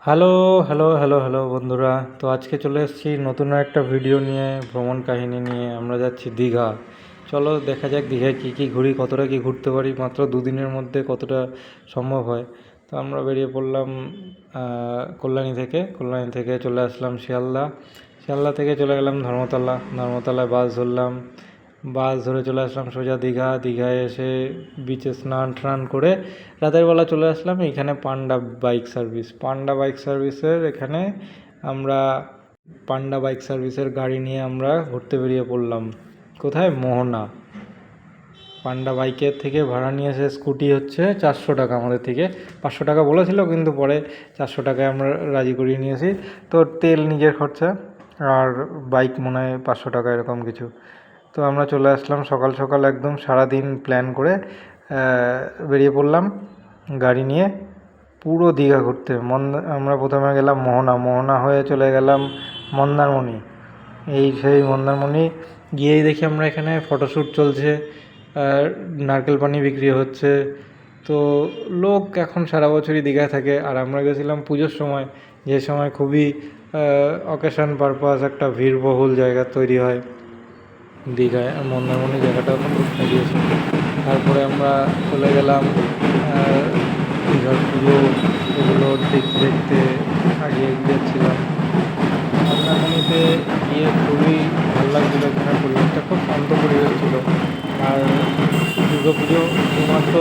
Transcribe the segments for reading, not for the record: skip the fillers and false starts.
Hello, hello, hello, hello বন্ধুরা। তো আজকে চলে এসেছি নতুন একটা ভিডিও নিয়ে, ভ্রমণ কাহিনী নিয়ে। আমরা যাচ্ছি দীঘা। চলো দেখা যাক দীঘায় কী কী ঘুরি, কতটা কী ঘুরতে পারি, মাত্র দুদিনের মধ্যে কতটা সম্ভব হয়। তো আমরা বেরিয়ে পড়লাম কল্যাণী থেকে চলে আসলাম শিয়ালদা। শিয়ালদা থেকে চলে গেলাম ধর্মতলায় বাস ধরলাম। বাস ধরে চলে আসলাম সোজা দীঘায় এসে বিচে স্নান টান করে রাতের বেলা চলে আসলাম এখানে পান্ডা বাইক সার্ভিসের এখানে আমরা পান্ডা বাইক সার্ভিসের গাড়ি নিয়ে আমরা ঘুরতে বেরিয়ে পড়লাম। কোথায়? মোহনা। পান্ডা বাইকের থেকে ভাড়া নিয়েছে স্কুটি হচ্ছে 400 টাকা, আমাদের থেকে 500 টাকা বলেছিল, কিন্তু পরে 400 টাকায় আমরা রাজি করিয়ে নিয়েছি। তো তেল নিজের খরচা, আর বাইক মনে হয় 500 টাকা এরকম কিছু। তো আমরা চলে আসলাম সকাল সকাল, একদম সারাদিন প্ল্যান করে বেরিয়ে পড়লাম গাড়ি নিয়ে পুরো দীঘা ঘুরতে। আমরা প্রথমে গেলাম মোহনা হয়ে চলে গেলাম মন্দারমণি। সেই মন্দারমণি গিয়েই দেখি আমরা এখানে ফটোশ্যুট চলছে, নারকেল পানি বিক্রি হচ্ছে। তো লোক এখন সারা বছরই দীঘায় থাকে, আর আমরা গেছিলাম পুজোর সময়, যে সময় খুবই অকেশন পারপাস একটা ভিড়বহুল জায়গা তৈরি হয় দীঘায়। মন্দারমণি জায়গাটাও খুব সাজিয়েছে। তারপরে আমরা চলে গেলাম দীঘার পুজো, এগুলো দেখতে দেখতে এগিয়ে যাচ্ছিলাম। মন্দারমণিতে গিয়ে খুবই ভালো লাগছিলো, এখানে পরিবেশটা খুব শান্ত পরিবেশ ছিল। আর দুর্গা পুজো শুধুমাত্র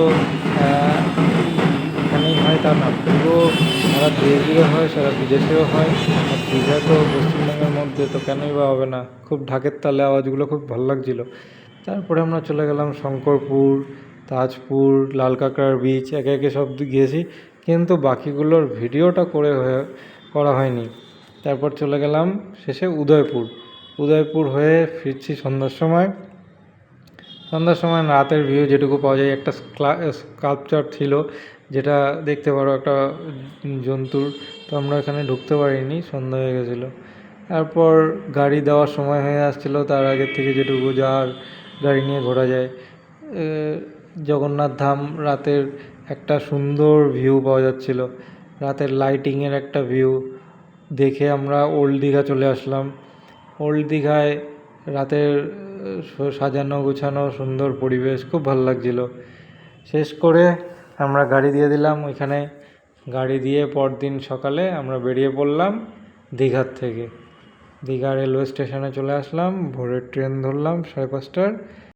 এখানেই হয় তা না, পুরো সারা দেশ জুড়ে হয়, সারা বিদেশেও হয়। আর দীঘা তো পশ্চিমবঙ্গের মধ্যে, তো কেনই বা হবে না। খুব ঢাকের তালে আওয়াজগুলো খুব ভালো লাগছিলো। তারপরে আমরা চলে গেলাম শঙ্করপুর, তাজপুর, লাল কাঁকড়ার বিচ, একে একে সব গিয়েছি, কিন্তু বাকিগুলোর ভিডিওটা করা হয়নি। তারপর চলে গেলাম শেষে উদয়পুর হয়ে ফিরছি সন্ধ্যার সময় রাতের ভিউ যেটুকু পাওয়া যায়। একটা স্কাল্পচার ছিল, যেটা দেখতে পারো একটা জন্তুর। তো আমরা এখানে ঢুকতে পারিনি, সন্ধ্যা হয়ে গেছিলো। তারপর গাড়ি দেওয়ার সময় হয়ে আসছিলো, তার আগের থেকে যেটুকু যাওয়ার গাড়ি নিয়ে ঘোরা যায়। জগন্নাথ ধাম রাতের একটা সুন্দর ভিউ পাওয়া যাচ্ছিলো, রাতের লাইটিংয়ের একটা ভিউ দেখে আমরা ওল্ড দীঘা চলে আসলাম। ওল্ড দীঘায় রাতের সাজানো গোছানো সুন্দর পরিবেশ, খুব ভালো লাগছিলো। শেষ করে আমরা গাড়ি দিয়ে দিলাম ওইখানে। গাড়ি দিয়ে পরদিন সকালে আমরা বেরিয়ে পড়লাম দীঘা রেলওয়ে স্টেশনে চলে আসলাম। ভোরের ট্রেন ধরলাম 5:30টার।